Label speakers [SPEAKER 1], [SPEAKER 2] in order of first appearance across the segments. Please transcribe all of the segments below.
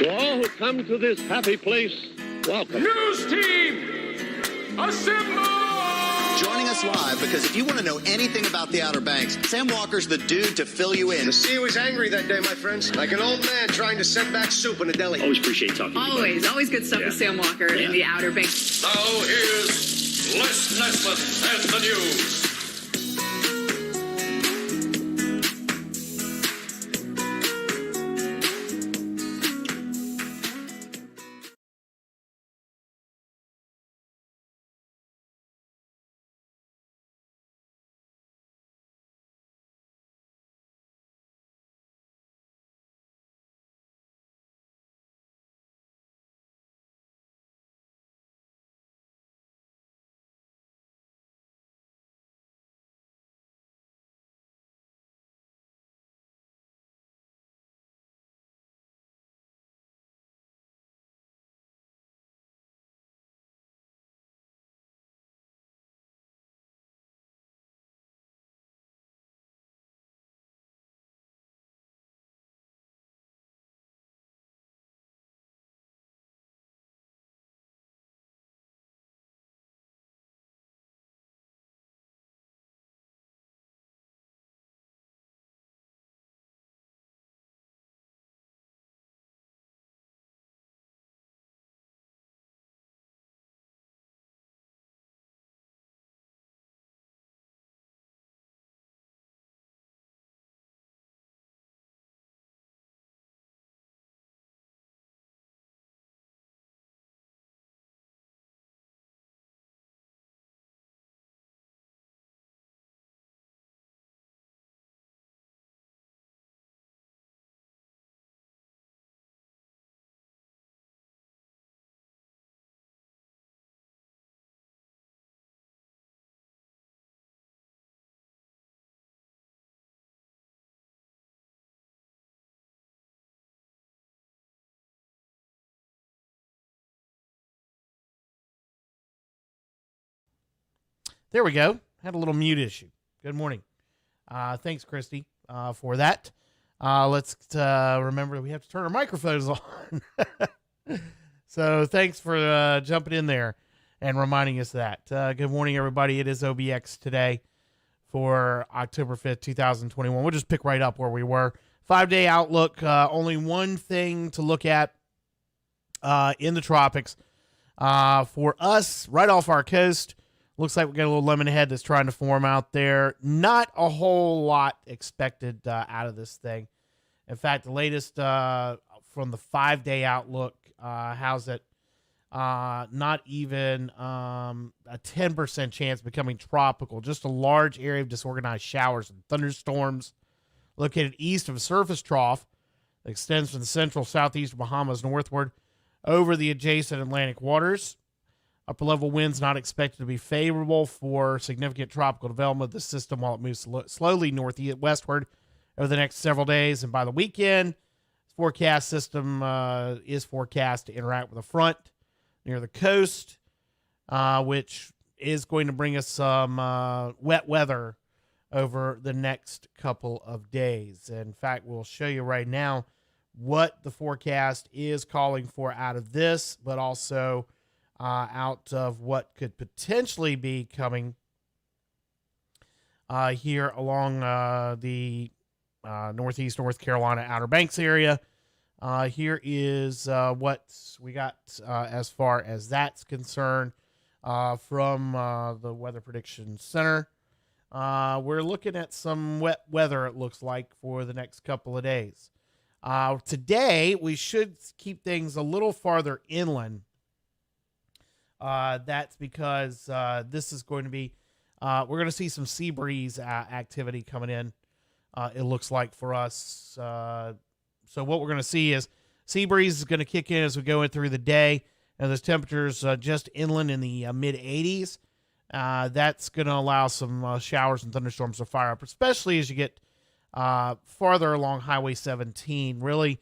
[SPEAKER 1] To all who come to this happy place, welcome.
[SPEAKER 2] News team, assemble!
[SPEAKER 3] Joining us live because if you want to know anything about the Outer Banks, Sam Walker's the dude to fill you in.
[SPEAKER 4] The sea was angry that day, my friends. Like an old man trying to send back soup in a deli.
[SPEAKER 5] Always appreciate talking to you.
[SPEAKER 6] Always good stuff with Sam Walker in the Outer Banks.
[SPEAKER 2] Now here's Les Nesbitt and the news.
[SPEAKER 5] There we go. Had a little mute issue. Good morning. Thanks, Christy, for that. Let's remember that we have to turn our microphones on. So thanks for jumping in there and reminding us that. Good morning, everybody. It is OBX Today for October 5th, 2021. We'll just pick right up where we were. 5-day outlook. Only one thing to look at in the tropics. For us, right off our coast, looks like we got a little lemon head that's trying to form out there. Not a whole lot expected out of this thing. In fact, the latest from the 5-day outlook has it not even a 10% chance of becoming tropical. Just a large area of disorganized showers and thunderstorms located east of a surface trough that extends from the central southeast Bahamas northward over the adjacent Atlantic waters. Upper-level winds not expected to be favorable for significant tropical development of the system while it moves slowly northwestward over the next several days. And by the weekend, forecast system is forecast to interact with a front near the coast, which is going to bring us some wet weather over the next couple of days. In fact, we'll show you right now what the forecast is calling for out of this, but also out of what could potentially be coming here along the northeast North Carolina Outer Banks area. Here is what we got as far as that's concerned from the Weather Prediction Center. We're looking at some wet weather, it looks like, for the next couple of days. Today, we should keep things a little farther inland. That's because this is going to be, we're going to see some sea breeze activity coming in, it looks like, for us. So what we're going to see is sea breeze is going to kick in as we go in through the day, and those temperatures just inland in the mid-80s. That's going to allow some showers and thunderstorms to fire up, especially as you get farther along Highway 17. Really,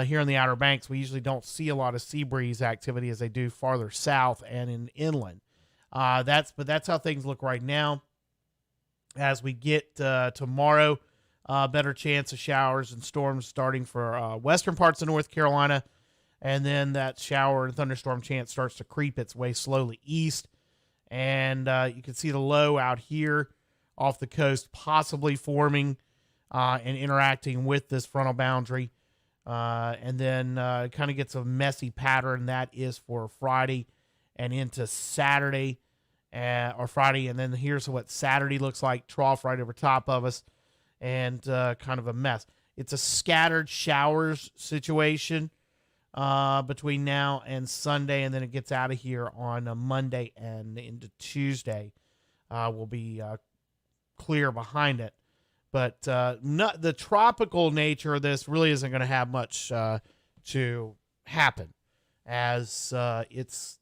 [SPEAKER 5] here in the Outer Banks, we usually don't see a lot of sea breeze activity as they do farther south and in inland. But that's how things look right now. As we get tomorrow, better chance of showers and storms starting for western parts of North Carolina, and then that shower and thunderstorm chance starts to creep its way slowly east. And you can see the low out here off the coast possibly forming and interacting with this frontal boundary. And then kind of gets a messy pattern that is for Friday and into Saturday or Friday. And then here's what Saturday looks like. Trough right over top of us and kind of a mess. It's a scattered showers situation between now and Sunday. And then it gets out of here on a Monday and into Tuesday. Will be clear behind it. But the tropical nature of this really isn't going to have much to happen, as it's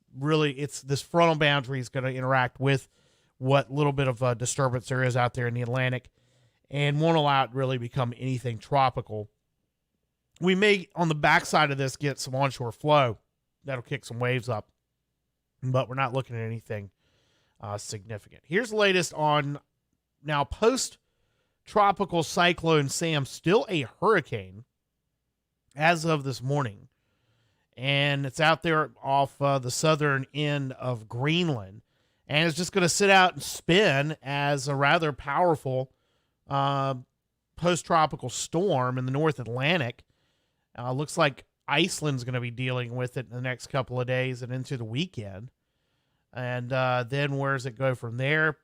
[SPEAKER 5] this frontal boundary is going to interact with what little bit of disturbance there is out there in the Atlantic, and won't allow it to really become anything tropical. We may, on the backside of this, get some onshore flow that'll kick some waves up, but we're not looking at anything significant. Here's the latest on now post-tropical cyclone Sam, still a hurricane as of this morning, and it's out there off the southern end of Greenland, and it's just going to sit out and spin as a rather powerful post-tropical storm in the North Atlantic. Looks like Iceland's going to be dealing with it in the next couple of days and into the weekend. And then where does it go from there?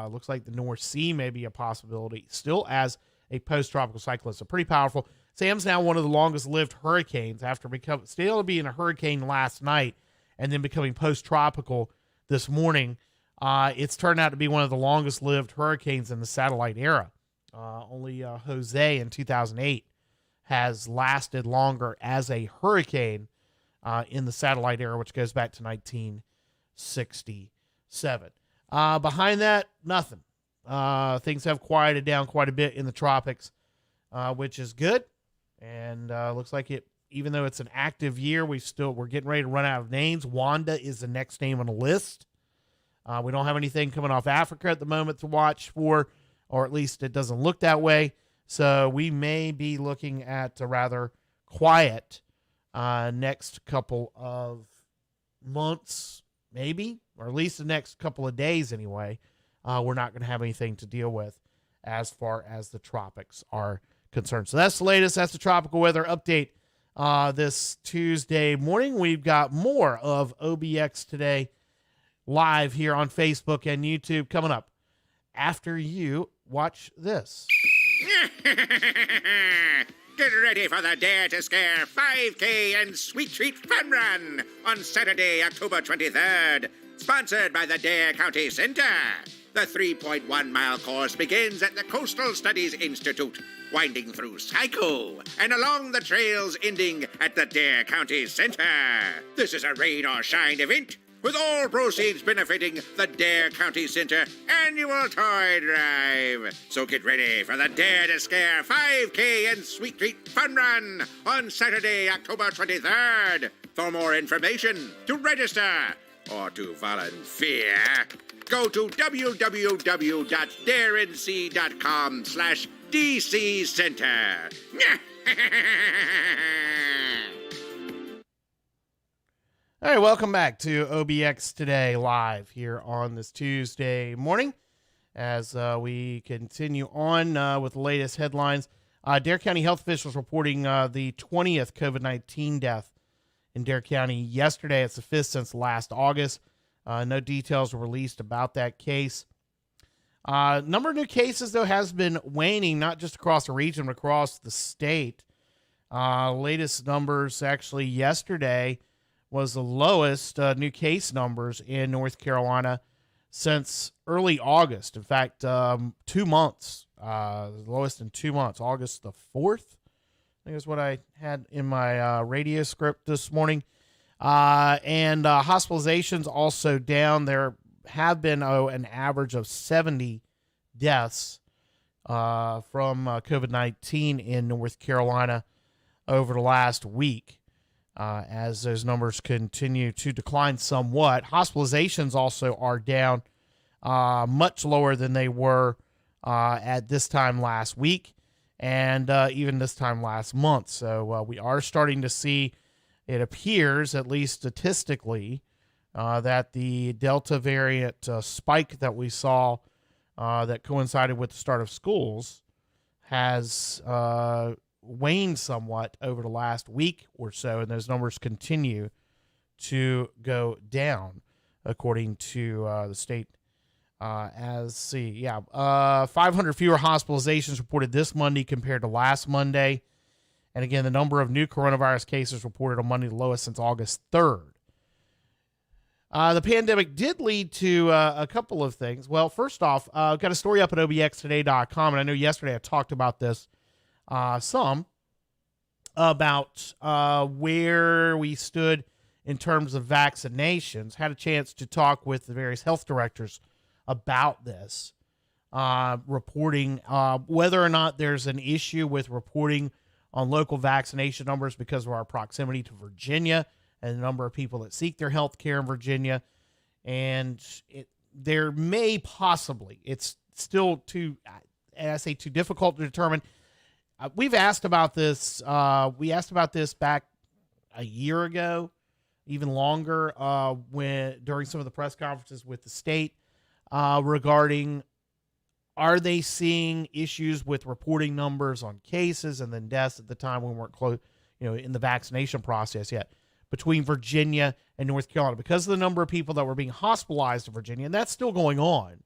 [SPEAKER 5] Looks like the North Sea may be a possibility still as a post-tropical cyclone. So pretty powerful. Sam's now one of the longest-lived hurricanes after still being a hurricane last night and then becoming post-tropical this morning. It's turned out to be one of the longest-lived hurricanes in the satellite era. Only Jose in 2008 has lasted longer as a hurricane in the satellite era, which goes back to 1967. Behind that, nothing. Things have quieted down quite a bit in the tropics, which is good. And looks like it, even though it's an active year, we're getting ready to run out of names. Wanda is the next name on the list We don't have anything coming off Africa at the moment to watch for, or at least it doesn't look that way. So we may be looking at a rather quiet next couple of months, maybe, or at least the next couple of days anyway. We're not going to have anything to deal with as far as the tropics are concerned. So that's the latest. That's the tropical weather update this Tuesday morning. We've got more of OBX Today live here on Facebook and YouTube coming up after you watch this.
[SPEAKER 7] Get ready for the Dare to Scare 5K and Sweet Treat Fun Run on Saturday, October 23rd. Sponsored by the Dare County Center. The 3.1-mile course begins at the Coastal Studies Institute, winding through Psycho and along the trails ending at the Dare County Center. This is a rain or shine event, with all proceeds benefiting the Dare County Center annual toy drive. So get ready for the Dare to Scare 5K and Sweet Treat Fun Run on Saturday, October 23rd. For more information, to register, or to volunteer, go to www.darenc.com/DC Center.
[SPEAKER 5] All right, welcome back to OBX Today live here on this Tuesday morning as we continue on with the latest headlines. Dare County health officials reporting the 20th COVID-19 death in Dare County yesterday. It's the 5th since last August. No details were released about that case. Number of new cases, though, has been waning, not just across the region, but across the state. Latest numbers actually yesterday was the lowest new case numbers in North Carolina since early August. In fact, 2 months, the lowest in 2 months, August the 4th. I think is what I had in my radio script this morning. And hospitalizations also down. There have been an average of 70 deaths from COVID-19 in North Carolina over the last week. As those numbers continue to decline somewhat. Hospitalizations also are down much lower than they were at this time last week and even this time last month. So we are starting to see, it appears, at least statistically, that the Delta variant spike that we saw that coincided with the start of schools has waned somewhat over the last week or so, and those numbers continue to go down according to the state. 500 fewer hospitalizations reported this Monday compared to last Monday. And again, the number of new coronavirus cases reported on Monday the lowest since August 3rd. The pandemic did lead to a couple of things. Well, first off, I've got a story up at obxtoday.com, and I know yesterday I talked about this some about where we stood in terms of vaccinations. Had a chance to talk with the various health directors about this, reporting whether or not there's an issue with reporting on local vaccination numbers because of our proximity to Virginia and the number of people that seek their health care in Virginia. And there may possibly, it's still too difficult to determine. We've asked about this. We asked about this back a year ago, even longer, during some of the press conferences with the state regarding, are they seeing issues with reporting numbers on cases and then deaths at the time we weren't close, in the vaccination process yet, between Virginia and North Carolina because of the number of people that were being hospitalized in Virginia, and that's still going on.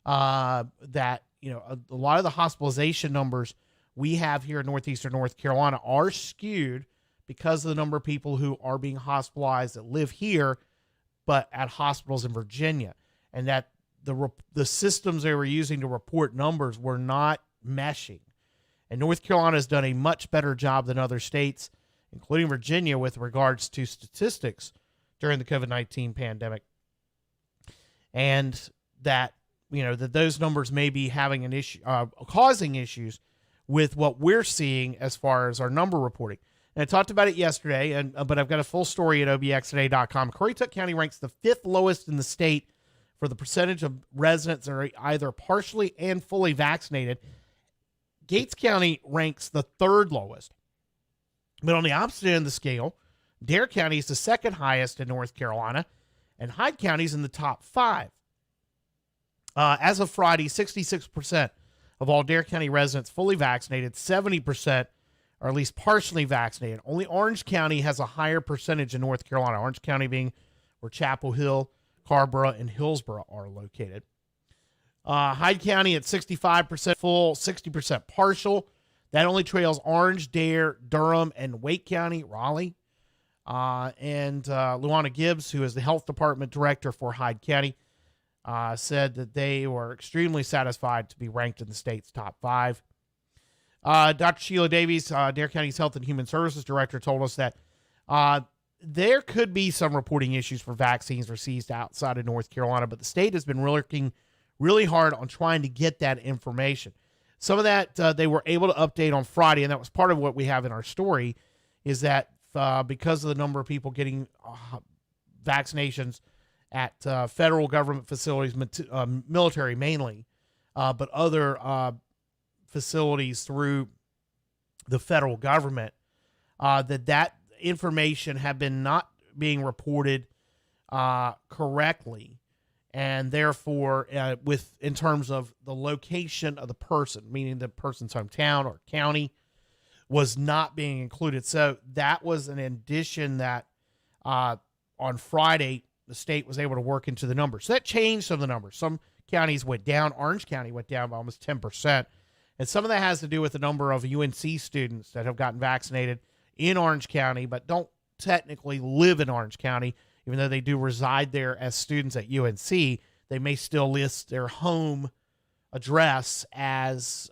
[SPEAKER 5] That a lot of the hospitalization numbers we have here in northeastern North Carolina are skewed because of the number of people who are being hospitalized that live here, but at hospitals in Virginia, and that the systems they were using to report numbers were not meshing. And North Carolina has done a much better job than other states, including Virginia, with regards to statistics during the COVID-19 pandemic. And that, that those numbers may be having an issue, causing issues with what we're seeing as far as our number reporting. And I talked about it yesterday, but I've got a full story at obxtoday.com. Currituck County ranks the 5th lowest in the state for the percentage of residents that are either partially and fully vaccinated, Gates County ranks the third lowest. But on the opposite end of the scale, Dare County is the second highest in North Carolina, and Hyde County is in the top 5. As of Friday, 66% of all Dare County residents fully vaccinated, 70% are at least partially vaccinated. Only Orange County has a higher percentage in North Carolina, Orange County being where Chapel Hill, Carrboro, and Hillsborough are located. Hyde County at 65% full, 60% partial. That only trails Orange, Dare, Durham, and Wake County, Raleigh. And Luana Gibbs, who is the health department director for Hyde County, said that they were extremely satisfied to be ranked in the state's top 5. Dr. Sheila Davies, Dare County's Health and Human Services Director, told us that there could be some reporting issues for vaccines received outside of North Carolina, but the state has been working really hard on trying to get that information. Some of that they were able to update on Friday, and that was part of what we have in our story, is that because of the number of people getting vaccinations at federal government facilities, military mainly, but other facilities through the federal government, that information have been not being reported correctly, and therefore in terms of the location of the person, meaning the person's hometown or county, was not being included. So that was an addition that on Friday the state was able to work into the numbers. So that changed some of the numbers. Some counties went down. Orange County went down by almost 10%. And some of that has to do with the number of UNC students that have gotten vaccinated in Orange County, but don't technically live in Orange County. Even though they do reside there as students at UNC, they may still list their home address as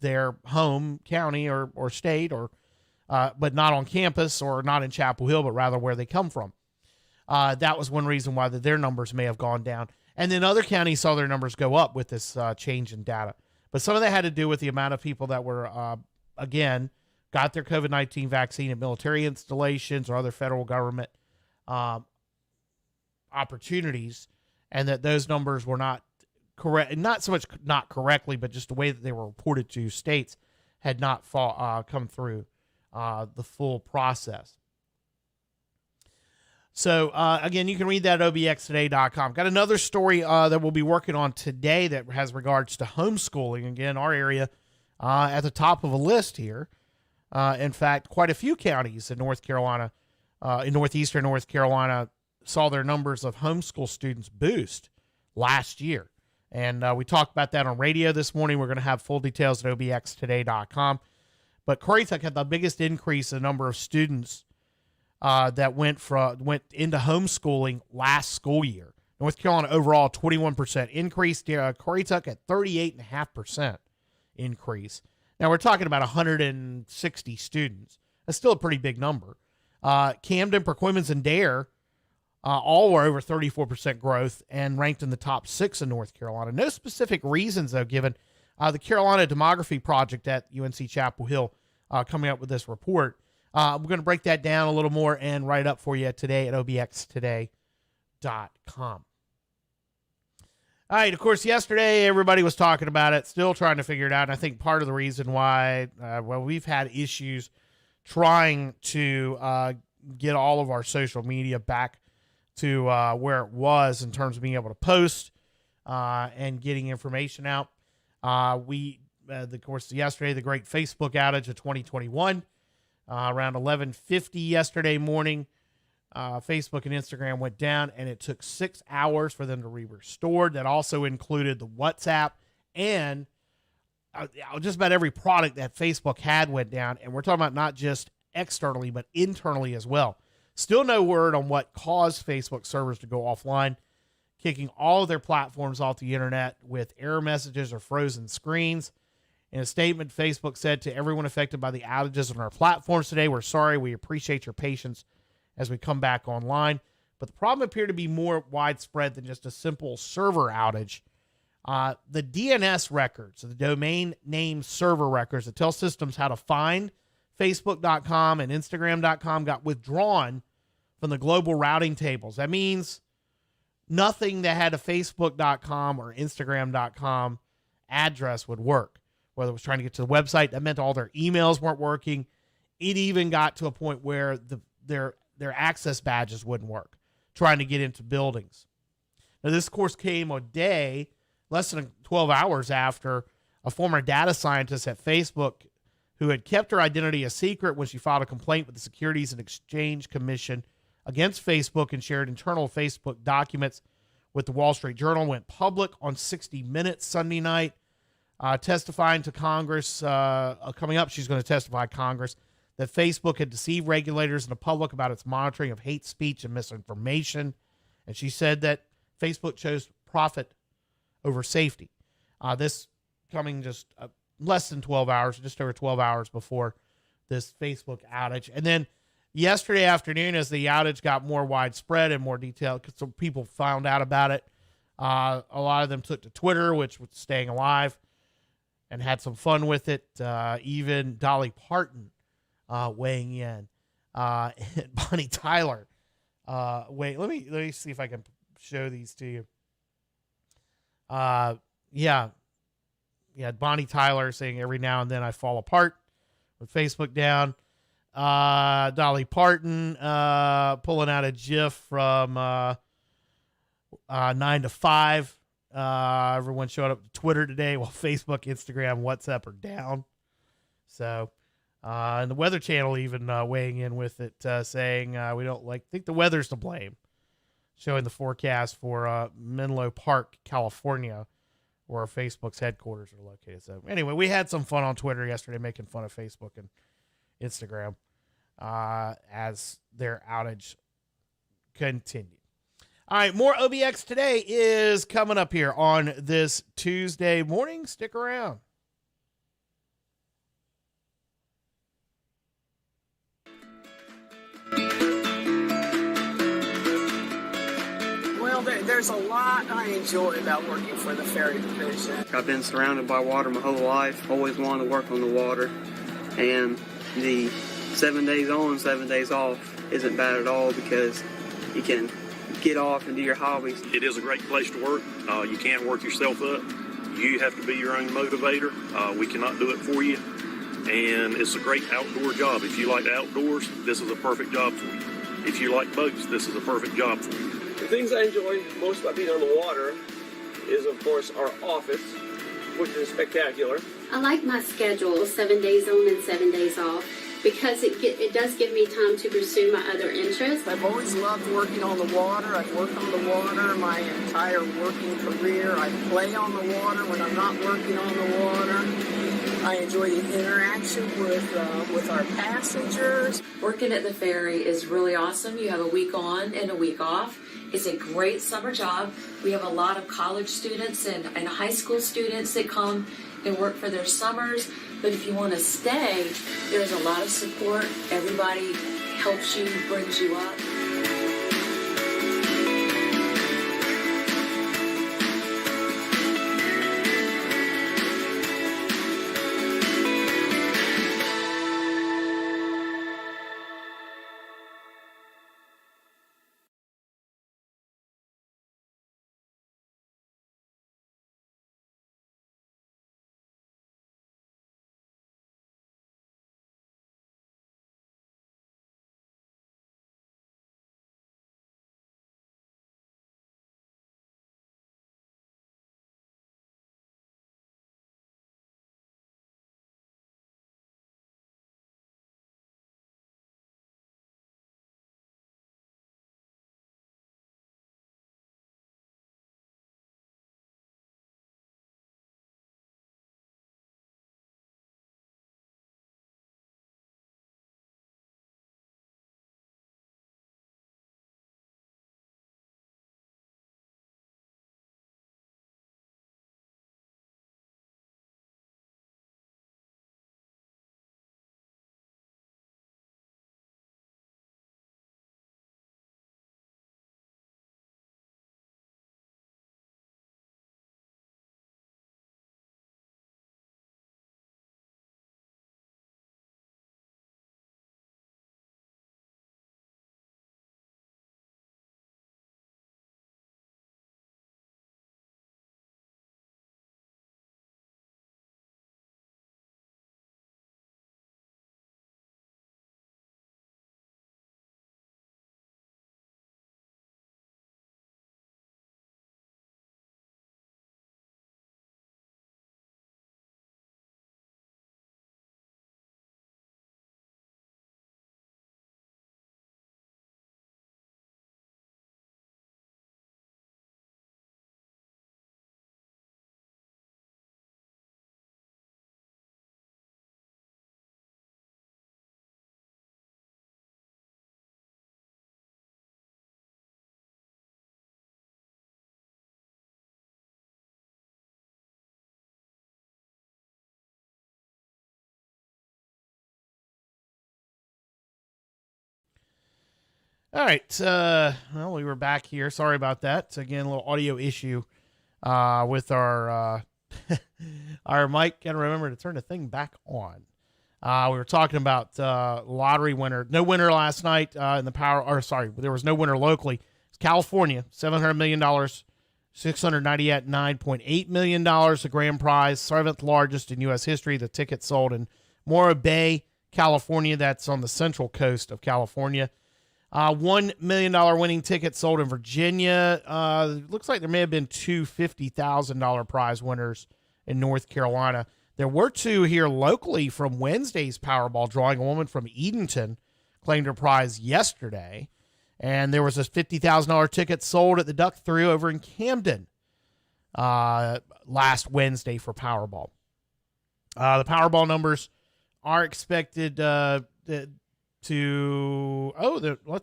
[SPEAKER 5] their home county or state, or but not on campus or not in Chapel Hill, but rather where they come from. That was one reason why their numbers may have gone down. And then other counties saw their numbers go up with this change in data. But some of that had to do with the amount of people that were, again, got their COVID-19 vaccine at military installations or other federal government opportunities, and that those numbers were not correct, not so much not correctly, but just the way that they were reported to states had not come through the full process. So, again, you can read that at obxtoday.com. Got another story that we'll be working on today that has regards to homeschooling. Again, our area at the top of a list here. In fact, quite a few counties in North Carolina, in northeastern North Carolina, saw their numbers of homeschool students boost last year. And we talked about that on radio this morning. We're going to have full details at obxtoday.com. But Currituck had the biggest increase in the number of students that went into homeschooling last school year. North Carolina overall 21% increase. Currituck at 38.5% increase. Now we're talking about 160 students. That's still a pretty big number. Camden, Perquimans, and Dare all were over 34% growth and ranked in the top 6 in North Carolina. No specific reasons though given. The Carolina Demography Project at UNC Chapel Hill coming up with this report. We're going to break that down a little more and write it up for you today at obxtoday.com. All right, of course, yesterday everybody was talking about it, still trying to figure it out. And I think part of the reason why, we've had issues trying to get all of our social media back to where it was in terms of being able to post and getting information out. Of course, yesterday, the great Facebook outage of 2021. Around 11:50 yesterday morning, Facebook and Instagram went down, and it took 6 hours for them to be restored. That also included the WhatsApp, and just about every product that Facebook had went down. And we're talking about not just externally, but internally as well. Still no word on what caused Facebook servers to go offline, kicking all of their platforms off the internet with error messages or frozen screens. In a statement, Facebook said to everyone affected by the outages on our platforms today, we're sorry. We appreciate your patience as we come back online. But the problem appeared to be more widespread than just a simple server outage. The DNS records, the domain name server records that tell systems how to find Facebook.com and Instagram.com got withdrawn from the global routing tables. That means nothing that had a Facebook.com or Instagram.com address would work. Whether it was trying to get to the website, that meant all their emails weren't working. It even got to a point where their access badges wouldn't work, trying to get into buildings. Now, this, of course, came a day, less than 12 hours after a former data scientist at Facebook who had kept her identity a secret when she filed a complaint with the Securities and Exchange Commission against Facebook and shared internal Facebook documents with the Wall Street Journal, went public on 60 Minutes Sunday night, testifying to Congress. Coming up, she's going to testify to Congress that Facebook had deceived regulators and the public about its monitoring of hate speech and misinformation. And she said that Facebook chose profit over safety. This coming just less than 12 hours, just over 12 hours before this Facebook outage. And then yesterday afternoon, as the outage got more widespread and more detailed, because some people found out about it, a lot of them took to Twitter, which was staying alive, and had some fun with it. Even Dolly Parton weighing in, and Bonnie Tyler. Wait, let me see if I can show these to you. Bonnie Tyler saying every now and then I fall apart with Facebook down. Dolly Parton pulling out a GIF from 9 to 5. Everyone showed up to Twitter today while Facebook, Instagram, WhatsApp are down. So, and the Weather Channel even weighing in with it, saying we don't think the weather's to blame. Showing the forecast for Menlo Park, California, where Facebook's headquarters are located. So anyway, we had some fun on Twitter yesterday making fun of Facebook and Instagram as their outage continued. All right, more OBX Today is coming up here on this Tuesday morning. Stick around.
[SPEAKER 8] Well, there's a lot I enjoy about working for the Ferry Division.
[SPEAKER 9] I've been surrounded by water my whole life, always wanted to work on the water, and the 7 days on, 7 days off isn't bad at all because you can get off and do your hobbies.
[SPEAKER 2] It is a great place to work. You can work yourself up. You have to be your own motivator. We cannot do it for you. And it's a great outdoor job. If you like the outdoors, this is a perfect job for you. If you like boats, this is a perfect job for you.
[SPEAKER 10] The things I enjoy most about being on the water is, of course, our office, which is spectacular.
[SPEAKER 11] I like my schedule, 7 days on and 7 days off, because it does give me time to pursue my other interests.
[SPEAKER 8] I've always loved working on the water. I've worked on the water my entire working career. I play on the water when I'm not working on the water. I enjoy the interaction with our passengers.
[SPEAKER 12] Working at the ferry is really awesome. You have a week on and a week off. It's a great summer job. We have a lot of college students and high school students that come and work for their summers. But if you want to stay, there's a lot of support. Everybody helps you, brings you up.
[SPEAKER 5] All right. Well, we were back here. Sorry about that. Again, a little audio issue with our our mic. Got to remember to turn the thing back on. We were talking about lottery winner. No winner last night in the power. Or sorry, there was no winner locally. It's California, $700 million, $699.8 million, the grand prize, 7th largest in U.S. history. The ticket sold in Morro Bay, California. That's on the central coast of California. $1 million winning ticket sold in Virginia. Looks like there may have been two $50,000 prize winners in North Carolina. There were two here locally from Wednesday's Powerball drawing. A woman from Edenton claimed her prize yesterday. And there was a $50,000 ticket sold at the Duck Through over in Camden last Wednesday for Powerball. The Powerball numbers are expected let's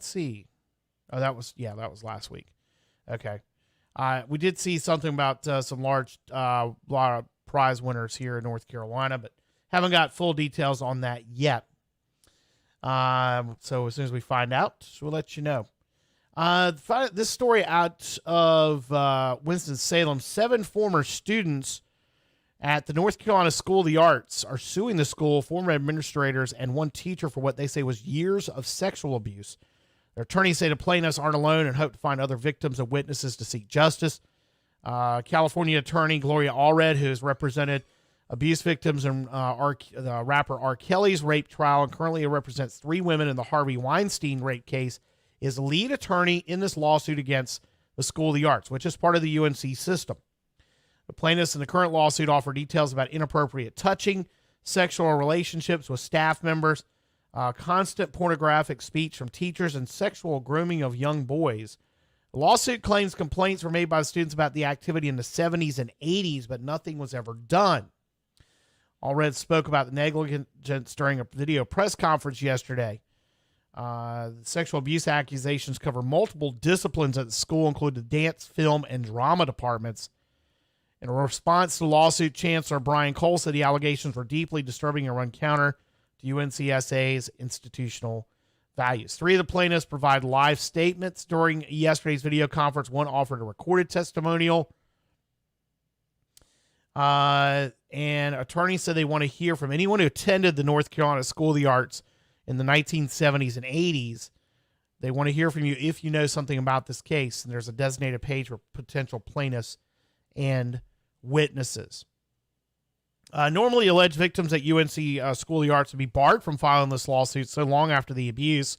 [SPEAKER 5] see. Oh, that was last week. Okay. We did see something about some lot of prize winners here in North Carolina, but haven't got full details on that yet. So as soon as we find out, we'll let you know. This story out of Winston-Salem, 7 former students at the North Carolina School of the Arts are suing the school, former administrators, and one teacher for what they say was years of sexual abuse. Their attorneys say the plaintiffs aren't alone and hope to find other victims and witnesses to seek justice. California attorney Gloria Allred, who has represented abuse victims in the rapper R. Kelly's rape trial and currently represents 3 women in the Harvey Weinstein rape case, is the lead attorney in this lawsuit against the School of the Arts, which is part of the UNC system. The plaintiffs in the current lawsuit offer details about inappropriate touching, sexual relationships with staff members, constant pornographic speech from teachers, and sexual grooming of young boys. The lawsuit claims complaints were made by the students about the activity in the 70s and 80s, but nothing was ever done. Allred spoke about the negligence during a video press conference yesterday. The sexual abuse accusations cover multiple disciplines at the school, including the dance, film, and drama departments. In a response to the lawsuit, Chancellor Brian Cole said the allegations were deeply disturbing and run counter to UNCSA's institutional values. 3 of the plaintiffs provide live statements during yesterday's video conference. One offered a recorded testimonial. And attorneys said they want to hear from anyone who attended the North Carolina School of the Arts in the 1970s and 80s. They want to hear from you if you know something about this case. And there's a designated page for potential plaintiffs and witnesses. Normally, alleged victims at UNC School of the Arts would be barred from filing this lawsuit so long after the abuse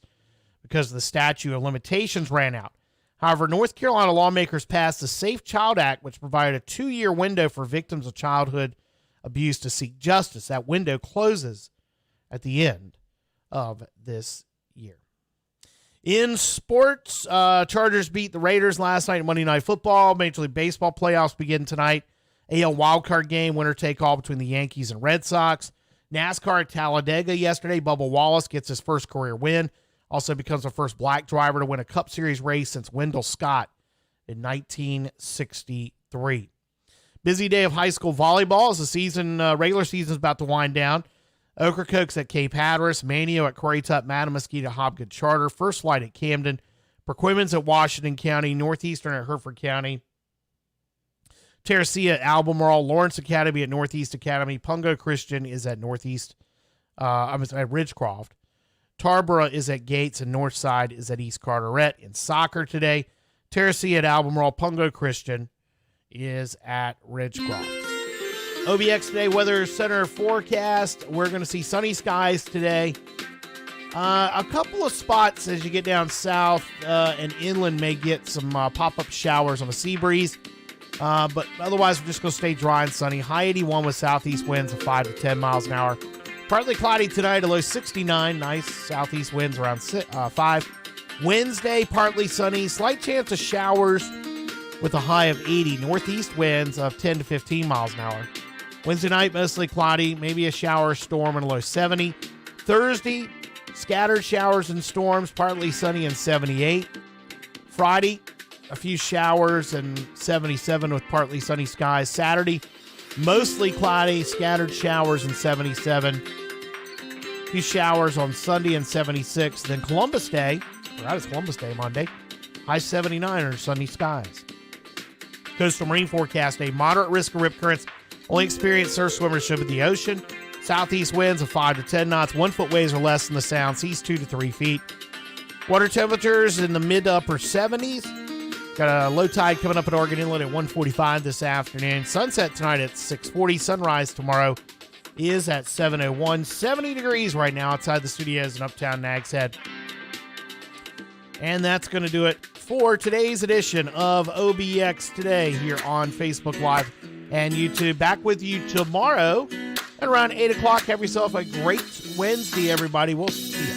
[SPEAKER 5] because the statute of limitations ran out. However, North Carolina lawmakers passed the Safe Child Act, which provided a 2-year window for victims of childhood abuse to seek justice. That window closes at the end of this year. In sports, Chargers beat the Raiders last night at Monday Night Football. Major League Baseball playoffs begin tonight. AL wildcard game, winner-take-all between the Yankees and Red Sox. NASCAR at Talladega yesterday. Bubba Wallace gets his first career win. Also becomes the first black driver to win a Cup Series race since Wendell Scott in 1963. Busy day of high school volleyball as the regular season is about to wind down. Ocracoke's at Cape Hatteras, Manio at Quarrytup, Mattamuskeet at Hopgood Charter, First Flight at Camden, Perquimans at Washington County, Northeastern at Hereford County, Terracea at Albemarle, Lawrence Academy at Northeast Academy, Pungo Christian is at at Ridgecroft, Tarboro is at Gates, and Northside is at East Carteret. In soccer today, Terracea at Albemarle, Pungo Christian is at Ridgecroft. OBX Today Weather Center forecast. We're going to see sunny skies today. A couple of spots as you get down south and inland may get some pop-up showers on a sea breeze. But otherwise, we're just going to stay dry and sunny. High 81 with southeast winds of 5 to 10 miles an hour. Partly cloudy tonight, a low 69. Nice southeast winds around 5. Wednesday, partly sunny. Slight chance of showers with a high of 80. Northeast winds of 10 to 15 miles an hour. Wednesday night, mostly cloudy. Maybe a shower, storm, and a low 70. Thursday, scattered showers and storms, partly sunny and 78. Friday, a few showers and 77 with partly sunny skies. Saturday, mostly cloudy, scattered showers and 77. A few showers on Sunday and 76. Then Columbus Day, That is Columbus Day Monday. High 79 under sunny skies. Coastal marine forecast, a moderate risk of rip currents. Only experienced surf swimmers should be the ocean. Southeast winds of 5 to 10 knots. 1 foot waves or less in the sound. Seas 2 to 3 feet. Water temperatures in the mid to upper 70s. Got a low tide coming up at Oregon Inlet at 1:45 this afternoon. Sunset tonight at 6:40. Sunrise tomorrow is at 7:01. 70 degrees right now outside the studios in Uptown Nags Head. And that's going to do it for today's edition of OBX Today here on Facebook Live and YouTube. Back with you tomorrow at around 8 o'clock. Have yourself a great Wednesday, everybody. We'll see you.